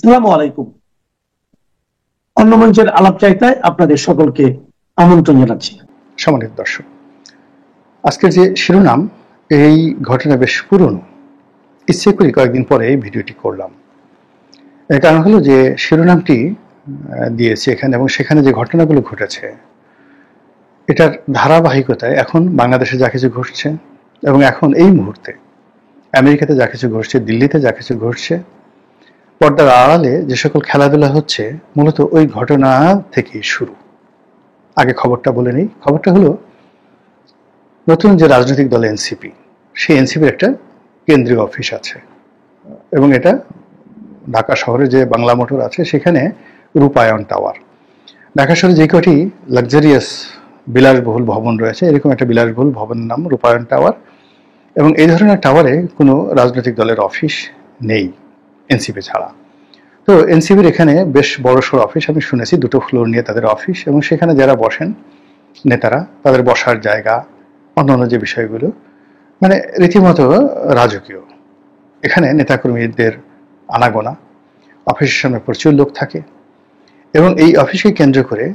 আসসালামু আলাইকুম। অন্য মঞ্চের আলাপচারিতায় আপনাদের সকলকে আমন্ত্রণ জানাচ্ছি। সম্মানিত দর্শক, আজকের যে শিরোনাম, এই ঘটনা বেশ পুরনো। ইচ্ছে করি কয়েকদিন পরে এই ভিডিওটি করলাম। এর কারণ হলো যে শিরোনামটি দিয়েছি এখানে, এবং সেখানে যে ঘটনাগুলো ঘটেছে এটার ধারাবাহিকতায় এখন বাংলাদেশে যা কিছু ঘটছে, এবং এখন এই মুহূর্তে আমেরিকাতে যা কিছু ঘটছে, দিল্লিতে যা কিছু ঘটছে, পর্দার আড়ালে যে সকল খেলাধুলা হচ্ছে, মূলত ওই ঘটনা থেকেই শুরু। আগে খবরটা বলে নেই। খবরটা হলো, নতুন যে রাজনৈতিক দল এনসিপি, সেই এনসিপির একটা কেন্দ্রীয় অফিস আছে, এবং এটা ঢাকা শহরে যে বাংলা মোটর আছে সেখানে রূপায়ণ টাওয়ার। ঢাকা শহরে যে কটি লাক্সারিয়াস বিলাসবহুল ভবন রয়েছে, এরকম একটা বিলাসবহুল ভবনের নাম রূপায়ণ টাওয়ার। এবং এই ধরনের টাওয়ারে কোনো রাজনৈতিক দলের অফিস নেই এনসিপি ছাড়া। তো এনসিপির এখানে বেশ বড়সড় অফিস, আমি শুনেছি 2টো ফ্লোর নিয়ে তাদের অফিস, এবং সেখানে যারা বসেন নেতারা, তাদের বসার জায়গা, অন্যান্য যে বিষয়গুলো, মানে রীতিমতো রাজকীয়। এখানে নেতাকর্মীদের আনাগোনা, অফিসের সামনে প্রচুর লোক থাকে, এবং এই অফিসকে কেন্দ্র করে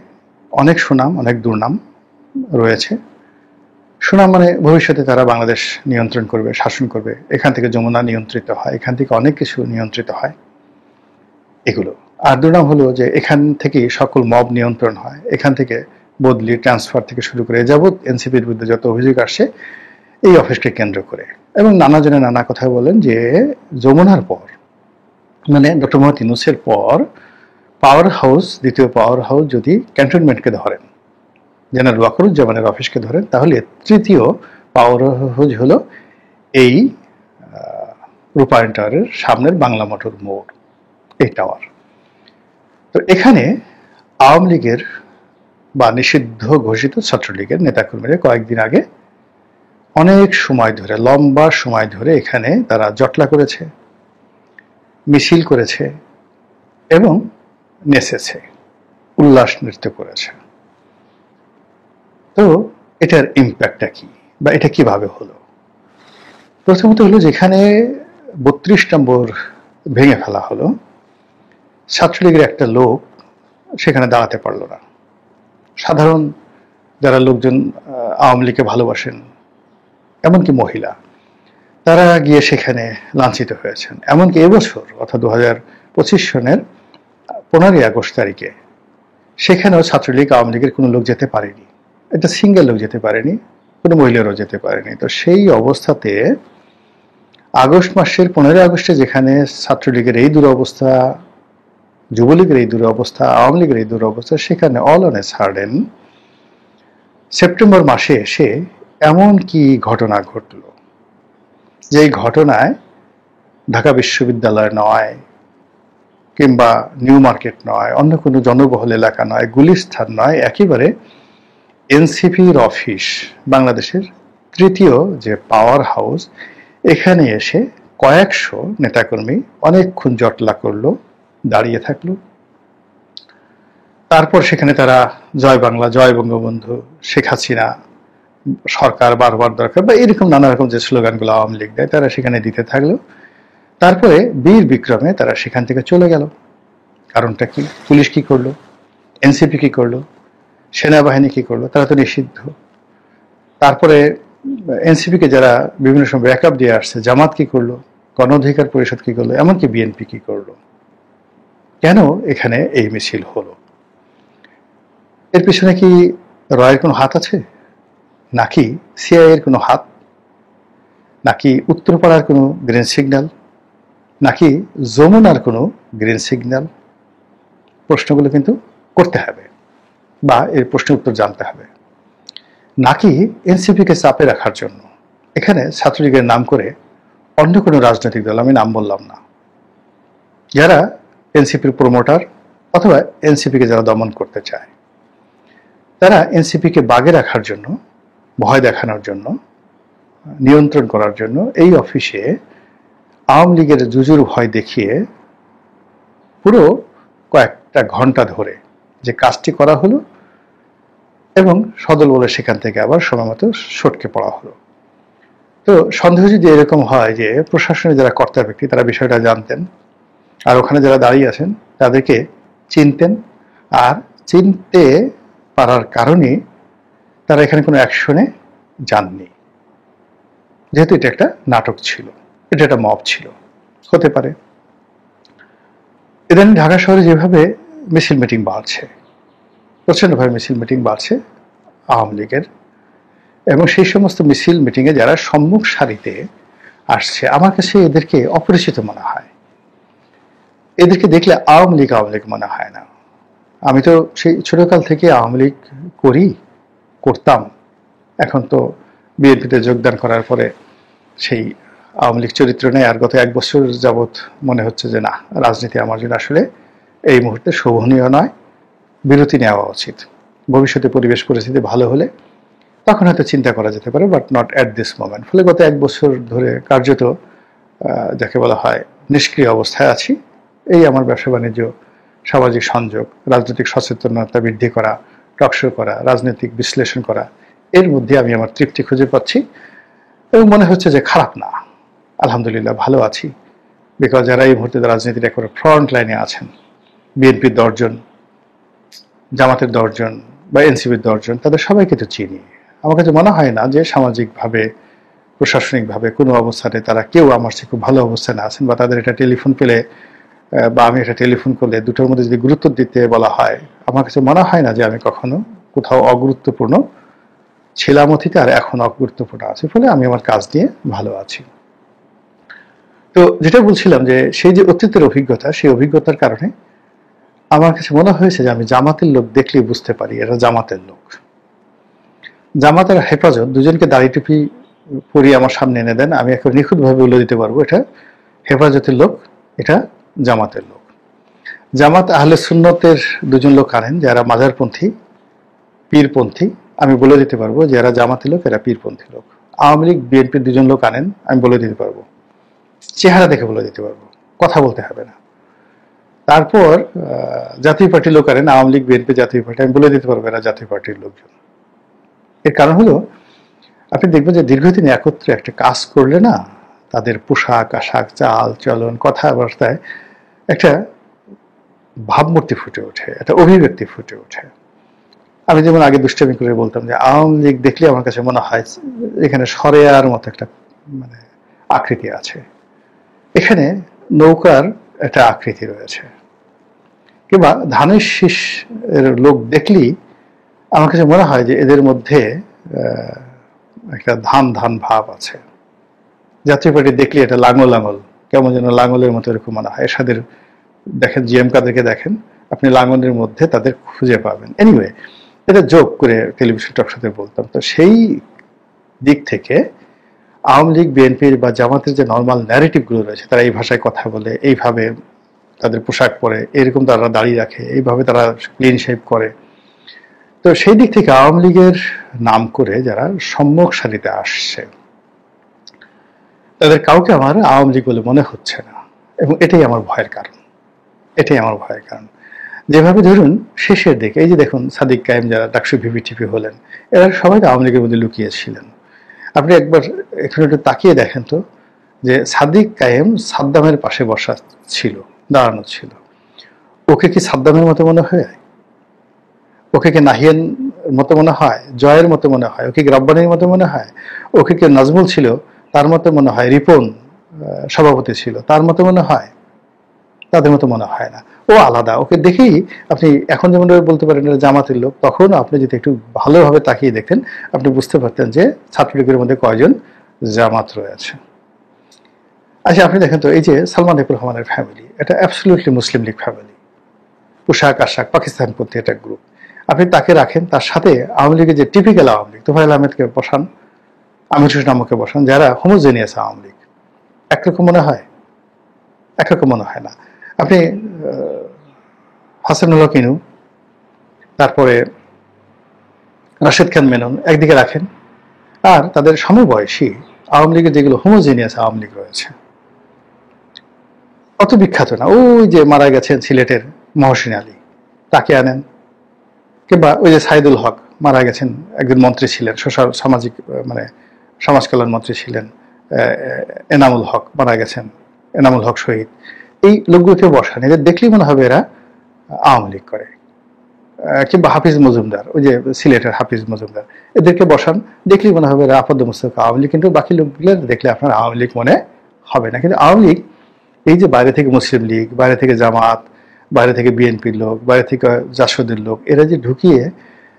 অনেক সুনাম, অনেক দুর্নাম রয়েছে। সুনাম মানে ভবিষ্যতে তারা বাংলাদেশ নিয়ন্ত্রণ করবে, শাসন করবে, এখান থেকে যমুনা নিয়ন্ত্রিত হয়, এখান থেকে অনেক কিছু নিয়ন্ত্রিত হয়, এগুলো। আর দুর্নাম হলো যে এখান থেকেই সকল মব নিয়ন্ত্রণ হয়, এখান থেকে বদলি, ট্রান্সফার থেকে শুরু করে যাবৎ এনসিপির বিরুদ্ধে যত অভিযোগ আসছে এই অফিসকে কেন্দ্র করে। এবং নানা জনে নানা কথা বলেন যে যমুনার পর, মানে ডক্টর মোহাম্মদ ইউনূসের পর, পাওয়ার হাউস, দ্বিতীয় পাওয়ার হাউস যদি ক্যান্টনমেন্টকে ধরেন, জেনারেল ওয়াকারুজ্জামানের অফিসকে ধরেন, তাহলে তৃতীয় পাওয়ার হাউস হলো এই রূপায়ণ টাওয়ারের সামনের বাংলা মোটর মোড়, এই টাওয়ার। তো এখানে আওয়ামী লীগের বা নিষিদ্ধ ঘোষিত ছাত্রলীগের নেতাকর্মীরা কয়েকদিন আগে অনেক সময় ধরে, লম্বা সময় ধরে এখানে তারা জটলা করেছে, মিছিল করেছে, এবং নেচেছে, উল্লাস নৃত্য করেছে। তো এটার ইম্প্যাক্টটা কি, বা এটা কিভাবে হলো? প্রথমত হলো, যেখানে 32 নম্বর ভেঙে ফেলা হলো, ছাত্রলীগের একটা লোক সেখানে দাঁড়াতে পারল না। সাধারণ যারা লোকজন আওয়ামী লীগকে ভালোবাসেন, এমনকি মহিলা, তারা গিয়ে সেখানে লাঞ্ছিত হয়েছেন। এমনকি এবছর, অর্থাৎ 2025 সনের 15ই আগস্ট তারিখে সেখানেও ছাত্রলীগ, আওয়ামী লীগের কোনো লোক যেতে পারেনি, এটা সিঙ্গেল লোক যেতে পারেনি, কোনো মহিলারও যেতে পারেনি। তো সেই অবস্থাতে আগস্ট মাসের 15ই আগস্টে যেখানে ছাত্রলীগের এই দুরবস্থা, যুবলীগের এই দুরবস্থা, আওয়ামী লীগের এই দুরবস্থা, সেখানে all on a sudden September মাসে এসে এমন কি ঘটনা ঘটল, যে ঘটনায় ঢাকা বিশ্ববিদ্যালয় নয়, কিংবা নিউ মার্কেট নয়, অন্য কোনো জনবহুল এলাকা নয়, গুলিস্তান নয়, একেবারে এনসিপির অফিস, বাংলাদেশের তৃতীয় যে পাওয়ার হাউস, এখানে এসে কয়েকশো নেতাকর্মী অনেকক্ষণ জটলা করলো, দাঁড়িয়ে থাকলো। তারপর সেখানে তারা জয় বাংলা, জয় বঙ্গবন্ধু, শেখ হাসিনা সরকার বারবার দরকার, বা এরকম নানা রকম যে স্লোগানগুলো আওয়ামী লীগ দেয়, তারা সেখানে দিতে থাকলো। তারপরে বীর বিক্রমে তারা সেখান থেকে চলে গেল। কারণটা কি? পুলিশ কি করলো, এনসিপি কি করলো, সেনাবাহিনী কি করলো? তারা তো নিষিদ্ধ। তারপরে এনসিপিকে যারা বিভিন্ন সময় ব্যাকআপ দিয়ে আসছে, জামাত কি করলো, গণ অধিকার পরিষদ কি করলো, এমনকি বিএনপি কি করলো? কেন এখানে এই মিছিল হলো? এর পিছনে কি রয়ের কোনো হাত আছে, নাকি সিআইএ এর কোনো হাত, নাকি উত্তরপাড়ার কোনো গ্রিন সিগন্যাল, নাকি যমুনার কোনো গ্রিন সিগন্যাল? প্রশ্নগুলো কিন্তু করতে হবে, বা এর প্রশ্নের উত্তর জানতে হবে। নাকি এনসিপিকে চাপে রাখার জন্য এখানে ছাত্রলীগের নাম করে অন্য কোনো রাজনৈতিক দল, আমি নাম বললাম না, যারা এনসিপির প্রমোটার অথবা এনসিপিকে যারা দমন করতে চায়, তারা এনসিপিকে বাগে রাখার জন্য, ভয় দেখানোর জন্য, নিয়ন্ত্রণ করার জন্য এই অফিসে আওয়ামী লীগের জুজুর ভয় দেখিয়ে পুরো কয়েকটা ঘন্টা ধরে যে কাজটি করা হলো, এবং সদল বলে সেখান থেকে আবার সময়মতো সটকে পড়া হলো। তো সন্দেহ যদি এরকম হয় যে প্রশাসনের যারা কর্তা ব্যক্তি, তারা বিষয়টা জানতেন, আর ওখানে যারা দাঁড়িয়ে আছেন তাদেরকে চিনতেন, আর চিনতে পারার কারণে তারা এখানে কোনো অ্যাকশনে যাননি, যেহেতু এটা একটা নাটক ছিল, এটা একটা মব ছিল, হতে পারে। ইদানিং ঢাকা শহরে যেভাবে মিছিল মিটিং বাড়ছে, প্রচণ্ডভাবে মিছিল মিটিং বাড়ছে আওয়ামী লীগের, এবং সেই সমস্ত মিছিল মিটিংয়ে যারা সম্মুখ সারিতে আসছে, আমার কাছে এদেরকে অপরিচিত মনে হয়। এদেরকে দেখলে আওয়ামী লীগ মনে হয় না। আমি তো সেই ছোটকাল থেকে আওয়ামী লীগ করতাম। এখন তো বিএনপিতে যোগদান করার পরে সেই আওয়ামী লীগ চরিত্র নেই। আর গত 1 বছর যাবৎ মনে হচ্ছে যে না, রাজনীতি আমার জন্য আসলে এই মুহূর্তে শোভনীয় নয়, বিরতি নেওয়া উচিত। ভবিষ্যতে পরিবেশ পরিস্থিতি ভালো হলে তখন হয়তো চিন্তা করা যেতে পারে, but not at this moment. ফলে গত 1 বছর ধরে কার্যত যাকে বলা হয় নিষ্ক্রিয় অবস্থায় আছি। এই আমার ব্যবসা বাণিজ্য, সামাজিক সংযোগ, রাজনৈতিক সচেতনতা বৃদ্ধি করা, টকশো করা, রাজনৈতিক বিশ্লেষণ করা, এর মধ্যে আমি আমার তৃপ্তি খুঁজে পাচ্ছি এবং মনে হচ্ছে যে খারাপ না, আলহামদুলিল্লাহ ভালো আছি। বিকজ যারা এই মুহূর্তে রাজনীতির একেবারে ফ্রন্ট লাইনে আছেন, বিএনপির 10 জন, জামাতের 10 জন বা এনসিপির 10 জন, তাদের সবাইকে তো চিনি। আমার কাছে মনে হয় না যে সামাজিকভাবে, প্রশাসনিকভাবে কোনো অবস্থানে তারা কেউ আমার চেয়ে খুব ভালো অবস্থানে আছেন, বা তাদের একটা টেলিফোন পেলে বা আমি একটা টেলিফোন করলে দুটোর মধ্যে যদি গুরুত্ব দিতে বলা হয়, আমার কাছে মনে হয় না যে আমি কখনো কোথাও অগুরুত্বপূর্ণ ছিলাম অতীতে আর এখন অগুরুত্বপূর্ণ আছি। ফলে আমি আমার কাজ নিয়ে ভালো আছি। তো যেটা বলছিলাম যে সেই যে অতীতের অভিজ্ঞতা, সেই অভিজ্ঞতার কারণে আমার কাছে মনে হয়েছে যে আমি জামাতের লোক দেখলেই বুঝতে পারি এরা জামাতের লোক। জামাত আর হেফাজত দুজনকে দাড়ি টুপি পরিয়ে আমার সামনে এনে দেন, আমি এখন নিখুঁতভাবে বলে দিতে পারবো এটা হেফাজতের লোক, এটা জামাতের লোক। জামাত আহলে সুন্নতের 2 জন লোক আনেন যারা মাজারপন্থী, পীরপন্থী, আমি বলে দিতে পারবো যে এরা জামাতের লোক, এরা পীরপন্থী লোক। আওয়ামী লীগ বিএনপির 2 জন লোক আনেন, আমি বলে দিতে পারবো, চেহারা দেখে বলে দিতে পারবো, কথা বলতে হবে না। তারপর জাতীয় পার্টির লোক আনেন, আওয়ামী লীগ বিএনপি জাতীয় পার্টি, আমি বলে দিতে পারবো এরা জাতীয় পার্টির লোকজন। এর কারণ হলো আপনি দেখবেন যে দীর্ঘদিন একত্রে একটা কাজ করলে না, তাদের পোশাক আশাক, চাল চলন, কথাবার্তায় একটা ভাবমূর্তি ফুটে ওঠে, একটা অভিব্যক্তি ফুটে ওঠে। আমি যেমন আগে দুষ্টামি করে বলতাম যে আওয়ামী লীগ দেখলে আমার কাছে মনে হয় এখানে সরেয়ার মতো একটা মানে আকৃতি আছে, এখানে নৌকার একটা আকৃতি রয়েছে, কিংবা ধানের শীষ এর লোক দেখলেই আমার কাছে মনে হয় যে এদের মধ্যে একটা ধান ধান ভাব আছে। জাতীয় পার্টি দেখলে এটা লাঙল আঙল, কেমন যেন লাঙলের মতো এরকম মনে হয়। এরশাদের দেখেন, জিএম কাদেরকে দেখেন, আপনি লাঙলের মধ্যে তাদের খুঁজে পাবেন। এনিওয়ে, এটা যোগ করে টেলিভিশন টক সাথে বলতাম। তো সেই দিক থেকে আওয়ামী লীগ বিএনপির বা জামাতের যে নর্মাল ন্যারেটিভগুলো রয়েছে, তারা এই ভাষায় কথা বলে, এইভাবে তাদের পোশাক পরে, এরকম তারা দাড়ি রাখে, এইভাবে তারা ক্লিন শেভ করে। তো সেই দিক থেকে আওয়ামী লীগের নাম করে যারা সম্মুখ সারিতে আসছে, তাদের কাউকে আমার আওয়ামী লীগ বলে মনে হচ্ছে না, এবং এটাই আমার ভয়ের কারণ। এটাই আমার ভয়ের কারণ। যেভাবে ধরুন শেষের দিকে এই যে দেখুন সাদিক কায়েম যারা ডাকসু ভিভিটিপি হলেন, এরা সবাই আওয়ামী লীগের মধ্যে লুকিয়েছিলেন। আপনি একবার এখানে একটু তাকিয়ে দেখেন তো, যে সাদিক কায়েম সাদ্দামের পাশে বসা ছিল, দাঁড়ানো ছিল, ওকে কি সাদ্দামের মতো মনে হয়? ওকে কি নাহিয়ান মতো মনে হয়? জয়ের মতো মনে হয়? ওকে কি রব্বানির মতো মনে হয়? ওকে কি নাজমুল ছিল তার মতো মনে হয়? রিপন সভাপতি ছিল তার মতো মনে হয়? তাদের মতো মনে হয় না। ও আলাদা। ওকে দেখেই আপনি এখন যেমন বলতে পারেন জামাতের লোক, তখন আপনি যদি একটু ভালোভাবে তাকিয়ে দেখতেন, আপনি বুঝতে পারতেন যে ছাত্রলীগের মধ্যে কয়জন জামাত রয়েছে। আচ্ছা, আপনি দেখেন তো এই যে সালমান এফ রহমানের ফ্যামিলি, এটা অ্যাবসলিউটলি মুসলিম লীগ ফ্যামিলি, পোশাক আশাক পাকিস্তানপন্থী একটা গ্রুপ। আপনি তাকে রাখেন, তার সাথে আওয়ামী লীগের যে টিপিক্যাল আওয়ামী লীগ, তোফায়েল আহমেদকে বসান, আমির হোসেন আমকে বসান, যারা হোমোজেনিয়াস আওয়ামী লীগ, একরকম মনে হয়? একরকম মনে হয় না। আপনি হাসানুল হক ইনু, তারপরে রাশেদ খান মেনন একদিকে রাখেন, আর তাদের সমবয়সী আওয়ামী লীগের যেগুলো হোমোজেনিয়াস আওয়ামী লীগ রয়েছে, অত বিখ্যাত না, ওই যে মারা গেছেন সিলেটের মহসিন আলী, তাকে আনেন, কিংবা ওই যে সাইদুল হক মারা গেছেন, একজন মন্ত্রী ছিলেন, সামাজিক মানে সমাজ কল্যাণ মন্ত্রী ছিলেন, এনামুল হক মারা গেছেন, এনামুল হক শহীদ, এই লোকগুলোকে বসান, এদের দেখলেই মনে হবে এরা আওয়ামী লীগ করে। কিংবা হাফিজ মজুমদার, ওই যে সিলেটের হাফিজ মজুমদার, এদেরকে বসান, দেখলেই মনে হবে এরা আপাদ মস্তক আওয়ামী লীগ। কিন্তু বাকি লোকগুলো দেখলে আপনার আওয়ামী লীগ মনে হবে না। কিন্তু আওয়ামী লীগ এই যে বাইরে থেকে মুসলিম লীগ, বাইরে থেকে জামাত, বাইরে থেকে বিএনপির লোক, বাইরে থেকে জাসদের লোক, এরা যে ঢুকিয়ে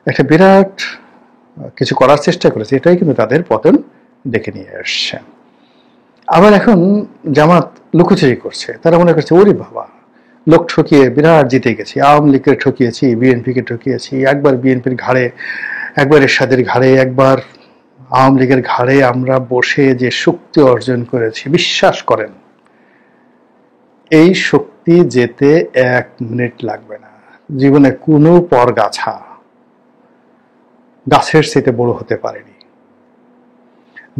একটা বিরাট কিছু করার চেষ্টা করেছে, এটাই কিন্তু তাদের পতন ডেকে নিয়ে আসছে। আবার এখন জামাত লুকোচুরি করছে, তারা মনে করছে ওরে বাবা, লোক ঠকিয়ে বিরাট জিতে গেছি, আওয়ামী লীগকে ঠকিয়েছি, বিএনপিকে ঠকিয়েছি, একবার বিএনপির ঘাড়ে, একবার এরশাদের ঘাড়ে, একবার আওয়ামী লীগের ঘাড়ে আমরা বসে যে শক্তি অর্জন করেছি, বিশ্বাস করেন এই শক্তি যেতে 1 মিনিট লাগবে না। জীবনে কোনো পরগাছা গাছের চেয়ে বড় হতে পারেনি,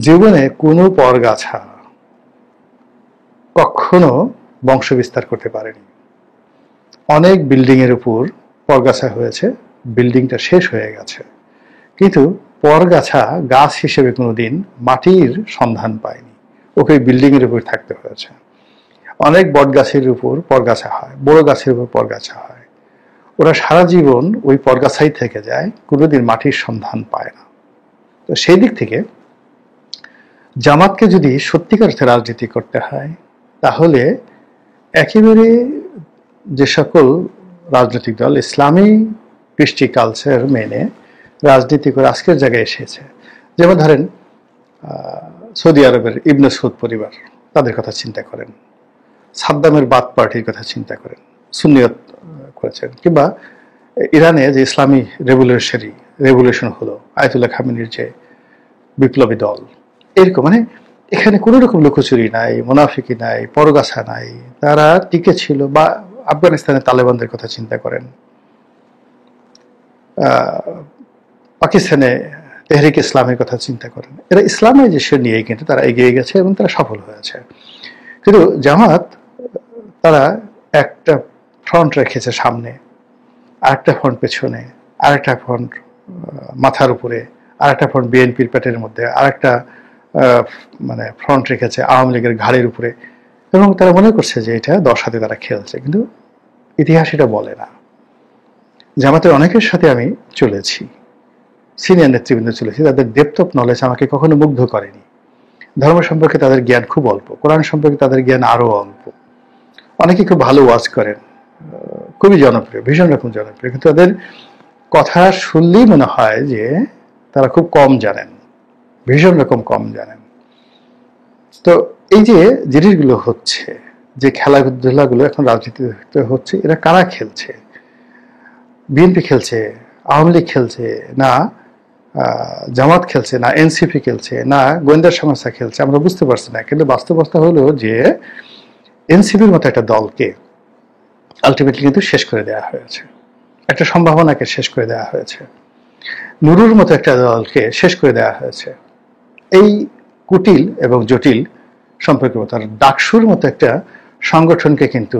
জীবনে কোনো পরগাছা কখনো বংশ বিস্তার করতে পারেনি। অনেক বিল্ডিং এর উপর পরগাছা হয়েছে, বিল্ডিংটা শেষ হয়ে গেছে, কিন্তু পরগাছা গাছ হিসেবে কোনোদিন মাটির সন্ধান পায়নি, ওকে বিল্ডিং এর উপর থাকতে হয়েছে। অনেক বট গাছের উপর পরগাছা হয়, বড় গাছের উপর পরগাছা হয়, ওরা সারা জীবন ওই পরগাছাই থেকে যায়, কোনোদিন মাটির সন্ধান পায় না। তো সেই দিক থেকে জামাতকে যদি সত্যিকার অর্থে রাজনীতি করতে হয়, তাহলে একেবারে যে সকল রাজনৈতিক দল ইসলামী কৃষ্টি কালচার মেনে রাজনীতি করে আজকের জায়গায় এসেছে, যেমন ধরেন সৌদি আরবের ইবনে সৌদ পরিবার, তাদের কথা চিন্তা করেন, সাদ্দামের বাথ পার্টির কথা চিন্তা করেন, সুন্নিয়ত করেছেন, কিংবা ইরানে যে ইসলামী রেভলিউশন হলো, আয়াতুল্লাহ খামেনির যে বিপ্লবী দল, এরকম মানে এখানে কোনো রকম লুকোচুরি নাই, মুনাফিকি নাই, পরগাছা নাই, তারা টিকে ছিল। বা আফগানিস্তানের তালেবানদের কথা চিন্তা করেন, পাকিস্তানে তেহরিক ইসলামের কথা চিন্তা করেন, এরা ইসলামাইজেশন নিয়েই কিন্তু তারা এগিয়ে গেছে এবং তারা সফল হয়েছে। কিন্তু জামাত তারা একটা ফ্রন্ট রেখেছে সামনে, আরেকটা ফ্রন্ট পেছনে, আরেকটা ফ্রন্ট মাথার উপরে, আরেকটা ফ্রন্ট বিএনপির পেটের মধ্যে, আরেকটা মানে ফ্রন্ট রেখেছে আওয়ামী লীগের ঘাড়ের উপরে, এবং তারা মনে করছে যে এটা 10 হাতে তারা খেলছে। কিন্তু ইতিহাস এটা বলে না। জামাতের অনেকের সাথে আমি চলেছি, সিনিয়র নেতৃবৃন্দ চলেছি, তাদের ডেপথ অফ নলেজ আমাকে কখনো মুগ্ধ করেনি। ধর্ম সম্পর্কে তাদের জ্ঞান খুব অল্প, কোরআন সম্পর্কে তাদের জ্ঞান আরো অল্প। অনেকে খুব ভালো ওয়াজ করেন, খুবই জনপ্রিয়, ভীষণ রকম জনপ্রিয়, কিন্তু তাদের কথা শুনলেই মনে হয় যে তারা খুব কম জানেন, ভীষণ রকম কম জানেন। তো এই যে জিনিসগুলো হচ্ছে, যে খেলাধুলাগুলো এখন রাজনীতিতে হচ্ছে, এরা কারা খেলছে? বিএনপি খেলছে, আওয়ামী লীগ খেলছে না, জামাত খেলছে না, এনসিপি খেলছে না, গোয়েন্দা সংস্থা খেলছে, আমরা বুঝতে পারছি না। কিন্তু বাস্তবতা হলো যে এনসিপির মতো একটা দলকে আলটিমেটলি কিন্তু শেষ করে দেওয়া হয়েছে, একটা সম্ভাবনাকে শেষ করে দেওয়া হয়েছে, নুরুর মতো একটা দলকে শেষ করে দেওয়া হয়েছে, এই কুটিল এবং জটিল সম্পর্কের মতো ডাকসুর মতো একটা সংগঠনকে কিন্তু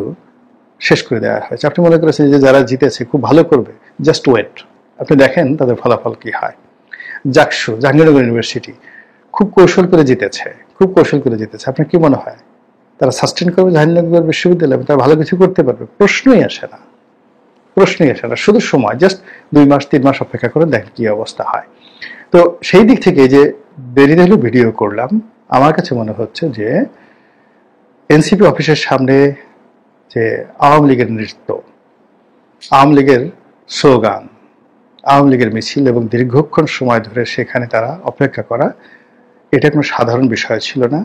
শেষ করে দেওয়া হয়েছে। আপনি মনে করেছেন যে যারা জিতেছে খুব ভালো করবে, জাস্ট ওয়েট, আপনি দেখেন তাদের ফলাফল কি হয়। জাকসু, জাহাঙ্গীরনগর ইউনিভার্সিটি খুব কৌশল করে জিতেছে, খুব কৌশল করে জিতেছে। আপনার কি মনে হয় তারা সাস্টেন করবে জাহাঙ্গীরনগর বিশ্ববিদ্যালয়, তারা ভালো কিছু করতে পারবে? প্রশ্নই আসে না, প্রশ্নই আসে না। শুধু সময়, জাস্ট 2 মাস 3 মাস অপেক্ষা করে দেখেন কি অবস্থা হয়। তো সেই দিক থেকে যে দেরিতে হলো ভিডিও করলাম, আমার কাছে মনে হচ্ছে যে এনসিপি অফিসের সামনে যে আওয়ামী লীগের নৃত্য, আওয়ামী লীগের স্লোগান, আওয়ামী লীগের মিছিল এবং দীর্ঘক্ষণ সময় ধরে সেখানে তারা অপেক্ষা করা, এটা কোনো সাধারণ বিষয় ছিল না।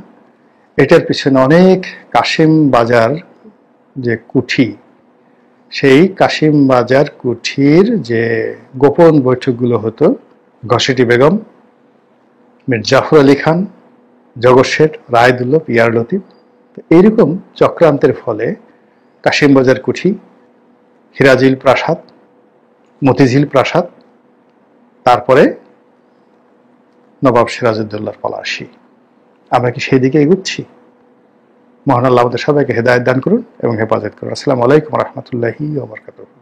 এটার পিছনে অনেক কাশিম বাজার যে কুঠি, সেই কাশিম বাজার কুঠির যে গোপন বৈঠকগুলো হতো, ঘসেটি বেগম, মীর জাফর আলী খান, জগৎ শেঠ, রায়দুল্লভ, ইয়ার লতিফ, এইরকম চক্রান্তের ফলে কাশিমবাজার কুঠি, হিরাজিল প্রাসাদ, মতিঝিল প্রাসাদ, তারপরে নবাব সিরাজউদ্দৌলার পলাশী। আমরা কি সেই দিকে এগুচ্ছি? মহান আল্লাহ আমাদের সবাইকে হেদায়েত দান করুন এবং হেফাজত করুন। আসসালামু আলাইকুম ওয়া রাহমাতুল্লাহি ওয়া বারাকাতুহু।